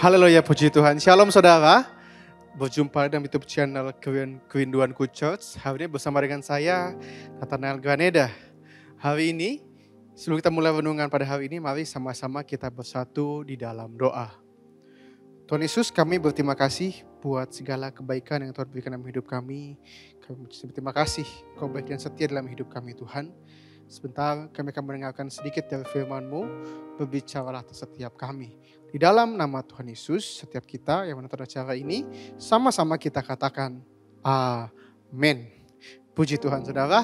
Haleluya, puji Tuhan. Shalom saudara. Berjumpa dalam YouTube channel Kerinduanku Church. Hari ini bersama dengan saya, Nathanael Graneda. Hari ini, sebelum kita mulai renungan pada hari ini, mari sama-sama kita bersatu di dalam doa. Tuhan Yesus, kami berterima kasih buat segala kebaikan yang Tuhan berikan dalam hidup kami. Kami berterima kasih Kau baik dan setia dalam hidup kami Tuhan. Sebentar kami akan mendengarkan sedikit dari firman-Mu, berbicaralah atas setiap kami. Di dalam nama Tuhan Yesus, setiap kita yang menonton acara ini, sama-sama kita katakan, Amin. Puji Tuhan saudara,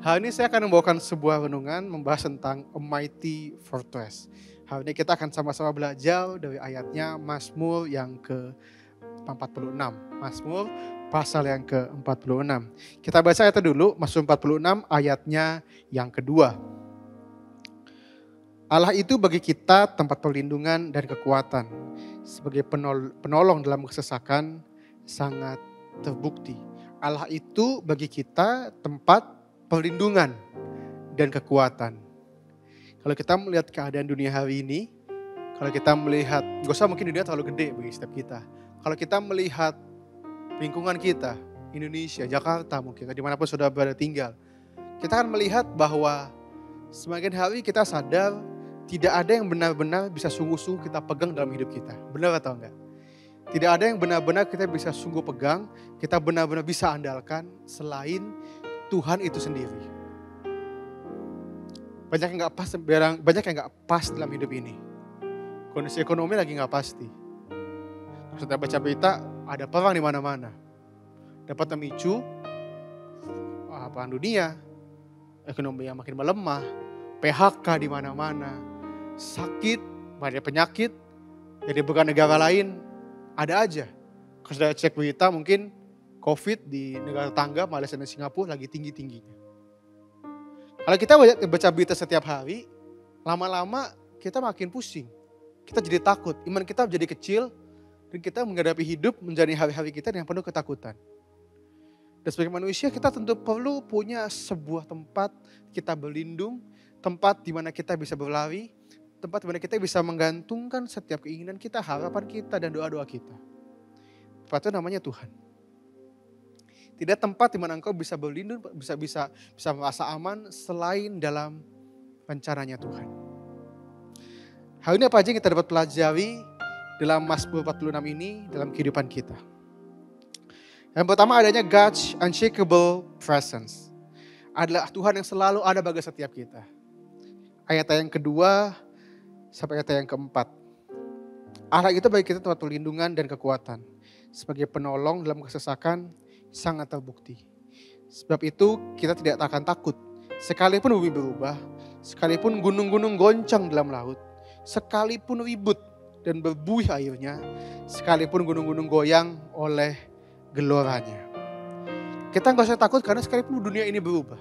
hari ini saya akan membawakan sebuah renungan membahas tentang A Mighty Fortress. Hari ini kita akan sama-sama belajar dari ayatnya Mazmur yang ke-46. Mazmur pasal yang ke-46. Kita baca ayatnya dulu, Mazmur 46 ayatnya yang kedua. Allah itu bagi kita tempat perlindungan dan kekuatan. Sebagai penolong dalam kesesakan sangat terbukti. Allah itu bagi kita tempat perlindungan dan kekuatan. Kalau kita melihat keadaan dunia hari ini, kalau kita melihat, gak usah mungkin dunia terlalu gede bagi setiap kita. Kalau kita melihat lingkungan kita, Indonesia, Jakarta mungkin, dimanapun saudara berada tinggal. Kita akan melihat bahwa semakin hari kita sadar tidak ada yang benar-benar bisa sungguh-sungguh kita pegang dalam hidup kita. Benar atau enggak? Tidak ada yang benar-benar kita bisa sungguh pegang, kita benar-benar bisa andalkan selain Tuhan itu sendiri. Banyak yang gak pas dalam hidup ini. Kondisi ekonomi lagi gak pasti. Setelah baca berita, ada perang di mana-mana. Dapat memicu perang dunia, ekonomi yang makin melemah, PHK di mana-mana, sakit, banyak penyakit, jadi bukan negara lain, ada aja. Kalau sudah cek berita mungkin COVID di negara tetangga, Malaysia dan Singapura lagi tinggi-tingginya. Kalau kita baca berita setiap hari, lama-lama kita makin pusing. Kita jadi takut, iman kita menjadi kecil, dan kita menghadapi hidup menjadi hari-hari kita yang penuh ketakutan. Dan sebagai manusia kita tentu perlu punya sebuah tempat kita berlindung, tempat di mana kita bisa berlari, tempat di mana kita bisa menggantungkan setiap keinginan kita, harapan kita, dan doa-doa kita. Tempat itu namanya Tuhan. Tidak tempat di mana engkau bisa berlindung, bisa merasa aman selain dalam rencananya Tuhan. Hari ini apa aja yang kita dapat pelajari dalam Mazmur 46 ini dalam kehidupan kita. Yang pertama adanya God's unshakable presence. Adalah Tuhan yang selalu ada bagi setiap kita. Ayat yang kedua sampai ayat yang keempat. Allah itu bagi kita tempat perlindungan dan kekuatan. Sebagai penolong dalam kesesakan sangat terbukti. Sebab itu kita tidak akan takut. Sekalipun bumi berubah, sekalipun gunung-gunung goncang dalam laut, sekalipun ribut dan berbuih airnya, sekalipun gunung-gunung goyang oleh geloranya. Kita gak usah takut karena sekalipun dunia ini berubah.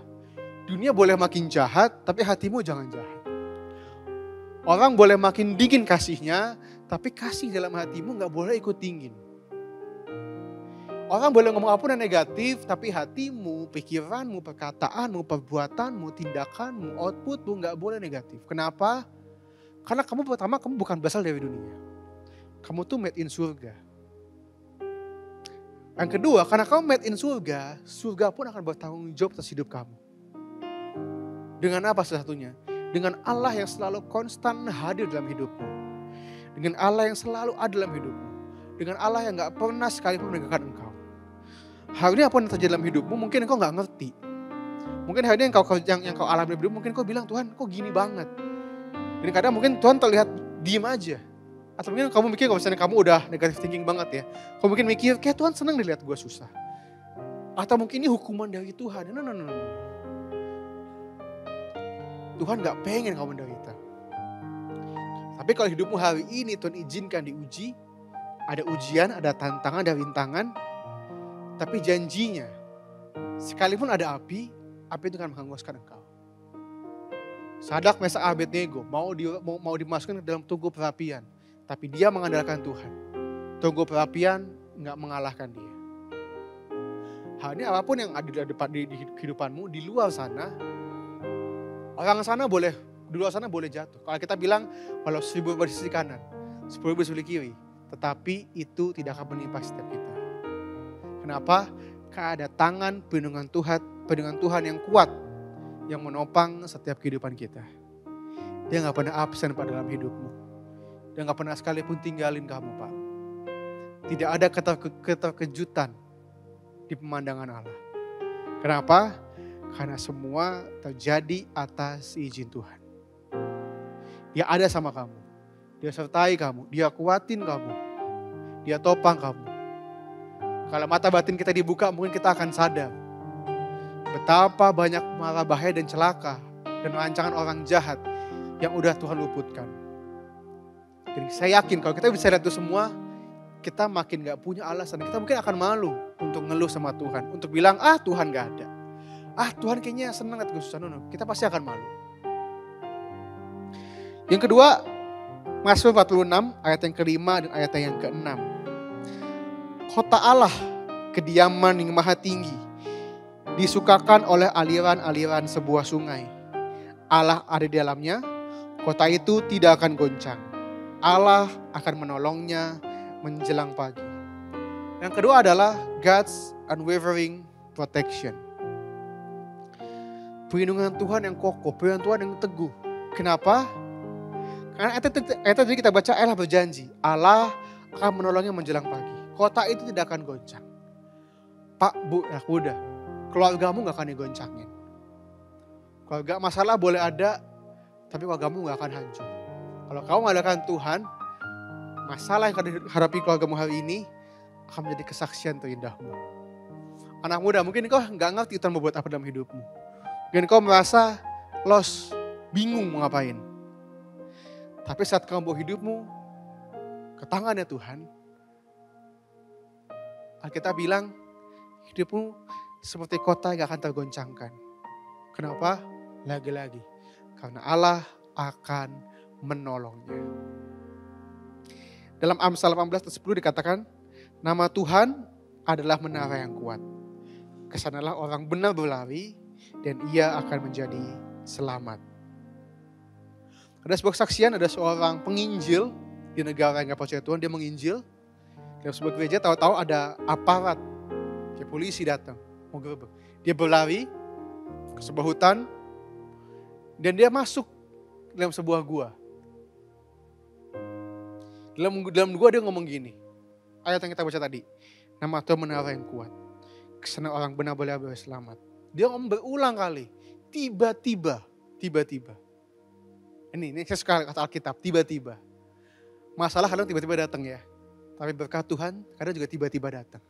Dunia boleh makin jahat, tapi hatimu jangan jahat. Orang boleh makin dingin kasihnya, tapi kasih dalam hatimu gak boleh ikut dingin. Orang boleh ngomong apapun yang negatif, tapi hatimu, pikiranmu, perkataanmu, perbuatanmu, tindakanmu, outputmu gak boleh negatif. Kenapa? Karena kamu bukan berasal dari dunia. Kamu tuh made in surga. Yang kedua, karena kamu made in surga, surga pun akan bertanggung jawab atas hidup kamu. Dengan apa salah satunya? Dengan Allah yang selalu konstan hadir dalam hidupmu. Dengan Allah yang selalu ada dalam hidupmu. Dengan Allah yang gak pernah sekalipun meninggalkan engkau. Hari ini apa yang terjadi dalam hidupmu mungkin engkau gak ngerti. Mungkin hari ini yang kau alami dalam hidupmu, mungkin kau bilang, Tuhan kok gini banget. Dan kadang mungkin Tuhan terlihat diem aja. Atau mungkin kamu mikir kalau misalnya kamu udah negative thinking banget ya. Kamu mungkin mikir kayak Tuhan senang dilihat gue susah. Atau mungkin ini hukuman dari Tuhan. No. Tuhan gak pengen kamu menderita. Tapi kalau hidupmu hari ini Tuhan izinkan diuji. Ada ujian, ada tantangan, ada rintangan. Tapi janjinya, sekalipun ada api itu akan menghanguskan engkau. Sadak, Mesak, Abednego mau dimasukkan ke dalam tungku perapian, tapi dia mengandalkan Tuhan. Tungku perapian nggak mengalahkan dia. Hal ini apapun yang ada di kehidupanmu di luar sana, orang sana boleh di luar sana boleh jatuh. Kalau kita bilang, kalau 1000 di sisi kanan, 10.000 di sebelah kiri, tetapi itu tidak akan menimpa setiap kita. Kenapa? Karena ada tangan perlindungan Tuhan yang kuat yang menopang setiap kehidupan kita. Dia gak pernah absen Pak dalam hidupmu. Dia gak pernah sekalipun tinggalin kamu Pak. Tidak ada keterkejutan di pemandangan Allah. Kenapa? Karena semua terjadi atas izin Tuhan. Dia ada sama kamu. Dia sertai kamu. Dia kuatin kamu. Dia topang kamu. Kalau mata batin kita dibuka mungkin kita akan sadar. Betapa banyak mara bahaya dan celaka dan rancangan orang jahat yang udah Tuhan luputkan. Jadi saya yakin kalau kita bisa lihat itu semua, kita makin gak punya alasan. Kita mungkin akan malu untuk ngeluh sama Tuhan. Untuk bilang, Tuhan gak ada. Tuhan kayaknya senang lihat kesusahan. Kita pasti akan malu. Yang kedua, Mazmur 46 ayat yang kelima dan ayat yang keenam. Kota Allah, kediaman yang maha tinggi, disukakan oleh aliran-aliran sebuah sungai. Allah ada di dalamnya, kota itu tidak akan goncang. Allah akan menolongnya menjelang pagi. Yang kedua adalah God's unwavering protection. Perlindungan Tuhan yang kokoh, perlindungan Tuhan yang teguh. Kenapa? Karena ayat tadi kita baca Allah berjanji, Allah akan menolongnya menjelang pagi. Kota itu tidak akan goncang. Pak, Bu, udah. Keluargamu gak akan digoncangin. Keluarga masalah boleh ada, tapi keluargamu gak akan hancur. Kalau kamu mengandalkan Tuhan, masalah yang akan dihadapi keluargamu hari ini akan menjadi kesaksian terindahmu. Anak muda, mungkin kau gak ngerti Tuhan mau buat apa dalam hidupmu. Mungkin kau merasa lost, bingung mau ngapain. Tapi saat kamu bawa hidupmu ke tangannya Tuhan, Alkitab bilang hidupmu seperti kota yang akan tergoncangkan. Kenapa? Lagi-lagi. Karena Allah akan menolongnya. Dalam Amsal 18:10 dikatakan, nama Tuhan adalah menara yang kuat. Kesanalah orang benar berlari dan ia akan menjadi selamat. Ada sebuah kesaksian, ada seorang penginjil di negara yang gak percaya Tuhan, dia menginjil. Dalam sebuah gereja tahu-tahu ada aparat, kayak polisi datang, mau gerbek. Dia berlari ke sebuah hutan dan dia masuk dalam sebuah gua. Dalam gua dia ngomong gini, ayat yang kita baca tadi, nama Tuhan menara yang kuat, kesana orang benar boleh selamat. Dia ngomong berulang kali, tiba-tiba. Ini saya suka kata Alkitab, tiba-tiba. Masalah kadang tiba-tiba datang ya. Tapi berkat Tuhan kadang juga tiba-tiba datang.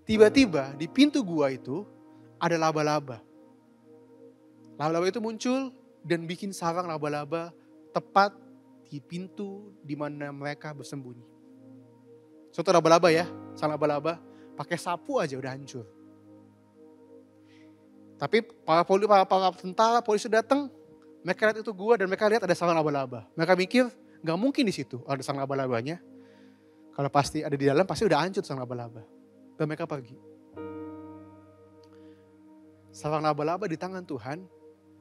Tiba-tiba di pintu gua itu ada laba-laba. Laba-laba itu muncul dan bikin sarang laba-laba tepat di pintu di mana mereka bersembunyi. Suatu laba-laba ya, sarang laba-laba pakai sapu aja udah hancur. Tapi para tentara polisi datang, mereka lihat itu gua dan mereka lihat ada sarang laba-laba. Mereka mikir gak mungkin di situ ada sarang laba-labanya. Kalau pasti ada di dalam pasti udah hancur sarang laba-laba. Dan mereka pergi. Sarang laba-laba di tangan Tuhan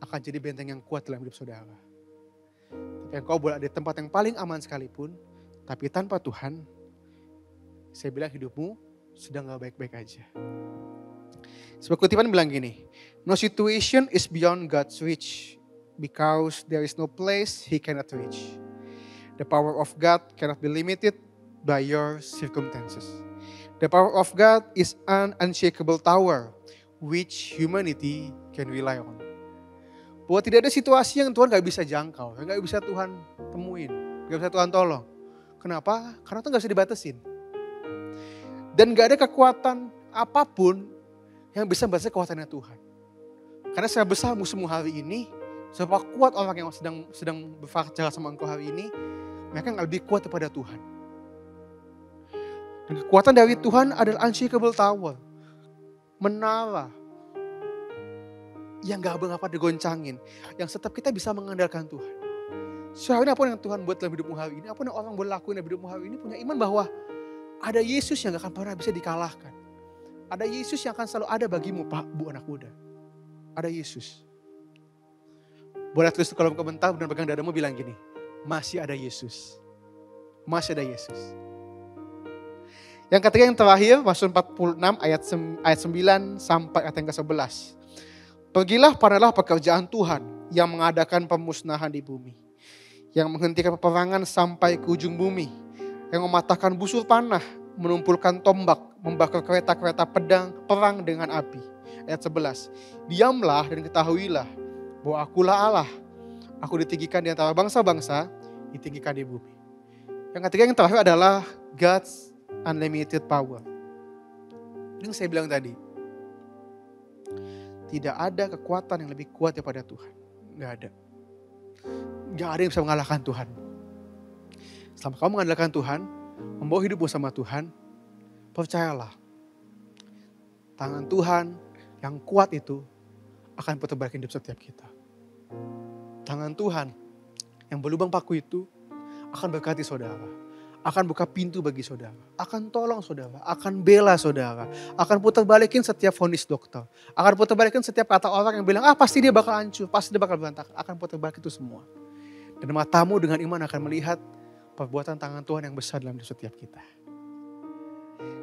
akan jadi benteng yang kuat dalam hidup saudara. Tapi engkau boleh ada di tempat yang paling aman sekalipun, tapi tanpa Tuhan, saya bilang hidupmu sedang gak baik-baik aja. Sebuah kutipan bilang gini, no situation is beyond God's reach because there is no place He cannot reach. The power of God cannot be limited by your circumstances. The power of God is an unshakable tower which humanity can rely on. Bahwa tidak ada situasi yang Tuhan gak bisa jangkau, yang gak bisa Tuhan temuin, gak bisa Tuhan tolong. Kenapa? Karena itu gak bisa dibatasin. Dan gak ada kekuatan apapun yang bisa membatasi kekuatannya Tuhan. Karena seberapa besar musuhmu hari ini, seberapa kuat orang yang sedang berfajar sama engkau hari ini, mereka gak lebih kuat daripada Tuhan. Dan kekuatan dari Tuhan adalah unshakable tower. Menara yang gak apa digoncangin. Yang tetap kita bisa mengandalkan Tuhan. Soalnya apa yang Tuhan buat dalam hidupmu hari ini, apa yang orang boleh lakuin dalam hidupmu hari ini, punya iman bahwa ada Yesus yang gak akan pernah bisa dikalahkan. Ada Yesus yang akan selalu ada bagimu, Pak, Bu, anak muda. Ada Yesus. Boleh tulis di kolom komentar dan pegang dadamu bilang gini, masih ada Yesus. Masih ada Yesus. Yang ketiga yang terakhir, Mazmur 46 ayat 9 sampai ayat yang ke-11. Pergilah padalah pekerjaan Tuhan yang mengadakan pemusnahan di bumi. Yang menghentikan peperangan sampai ke ujung bumi. Yang mematahkan busur panah, menumpulkan tombak, membakar kereta-kereta perang dengan api. Ayat 11. Diamlah dan ketahuilah bahwa akulah Allah. Aku ditinggikan di antara bangsa-bangsa, ditinggikan di bumi. Yang ketiga yang terakhir adalah God's unlimited power. Yang saya bilang tadi, tidak ada kekuatan yang lebih kuat daripada Tuhan. Gak ada. Gak ada yang bisa mengalahkan Tuhan. Selama kamu mengandalkan Tuhan, membawa hidupmu sama Tuhan, percayalah, tangan Tuhan yang kuat itu akan perbaiki hidup setiap kita. Tangan Tuhan yang berlubang paku itu akan berkati saudara. Akan buka pintu bagi saudara. Akan tolong saudara. Akan bela saudara. Akan putar balikin setiap vonis dokter. Akan putar balikin setiap kata orang yang bilang, pasti dia bakal hancur. Pasti dia bakal berantakan. Akan putar balik itu semua. Dan matamu dengan iman akan melihat perbuatan tangan Tuhan yang besar dalam hidup setiap kita.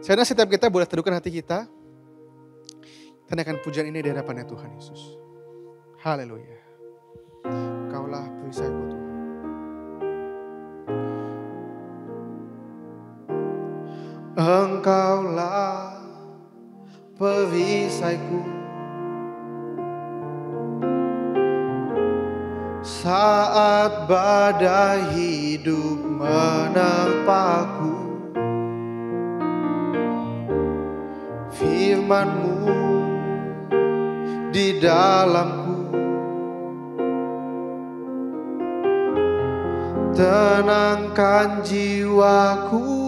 Karena setiap kita boleh teduhkan hati kita. Kita akan pujian ini di hadapannya Tuhan Yesus. Haleluya. Kaulah perisaiku Tuhan. Engkaulah perisaiku saat badai hidup menerpaku. Firman-Mu di dalamku tenangkan jiwaku.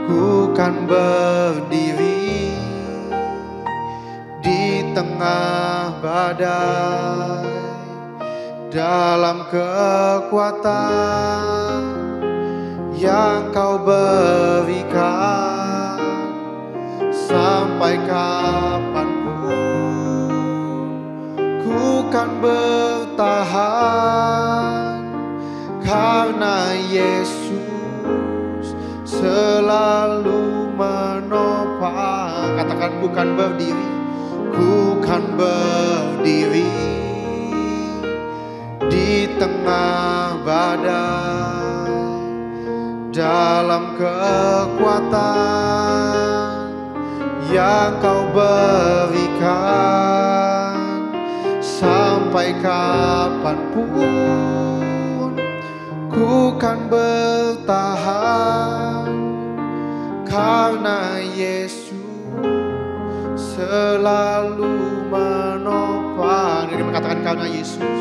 Ku kan berdiri di tengah badai dalam kekuatan yang Kau berikan. Sampai kapanpun ku kan bertahan karena Yesus selalu menopang. Katakan, bukan berdiri, ku kan berdiri di tengah badai dalam kekuatan yang Kau berikan. Sampai kapanpun ku kan bertahan karena Yesus selalu menopang. Ini mengatakan karena Yesus.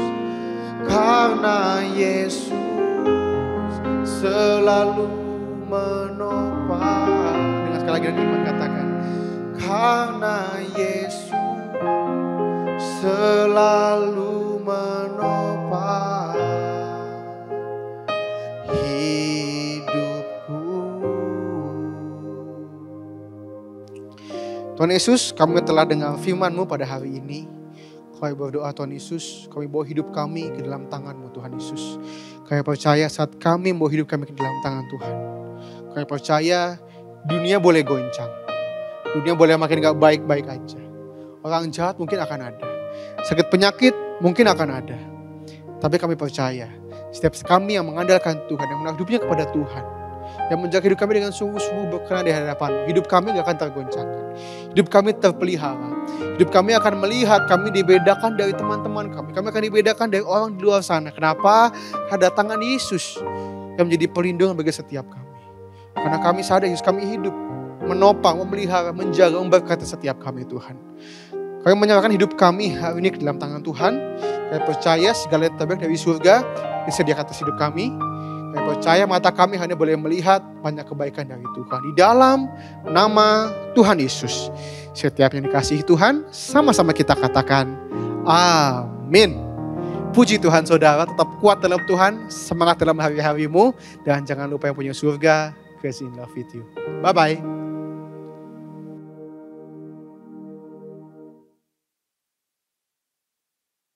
Karena Yesus selalu menopang. Dengan sekali lagi iman katakan, karena Yesus selalu menopang hidupku. Tuhan Yesus, kami telah dengar firman-Mu pada hari ini. Kami berdoa Tuhan Yesus, kami bawa hidup kami ke dalam tangan-Mu Tuhan Yesus. Kami percaya saat kami membawa hidup kami ke dalam tangan Tuhan, kami percaya dunia boleh goncang. Dunia boleh makin gak baik-baik aja. Orang jahat mungkin akan ada. Sakit penyakit mungkin akan ada. Tapi kami percaya setiap kami yang mengandalkan Tuhan, yang menaruh hidupnya kepada Tuhan, yang menjaga hidup kami dengan sungguh-sungguh berkenan di hadapan, hidup kami gak akan tergoncangkan. Hidup kami terpelihara. Hidup kami akan melihat kami dibedakan dari teman-teman kami. Kami akan dibedakan dari orang di luar sana. Kenapa? Ada tangan Yesus yang menjadi perlindungan bagi setiap kami. Karena kami sadar Yesus kami hidup, menopang, memelihara, menjaga, memberkati setiap kami Tuhan. Kami menyerahkan hidup kami hari ini ke dalam tangan Tuhan. Kami percaya segala yang terbaik dari surga disediakan atas hidup kami. Kami percaya mata kami hanya boleh melihat banyak kebaikan dari Tuhan. Di dalam nama Tuhan Yesus. Setiap yang dikasihi Tuhan, sama-sama kita katakan amin. Puji Tuhan saudara, tetap kuat dalam Tuhan, semangat dalam hari-harimu. Dan jangan lupa yang punya surga, grace in love with you. Bye-bye.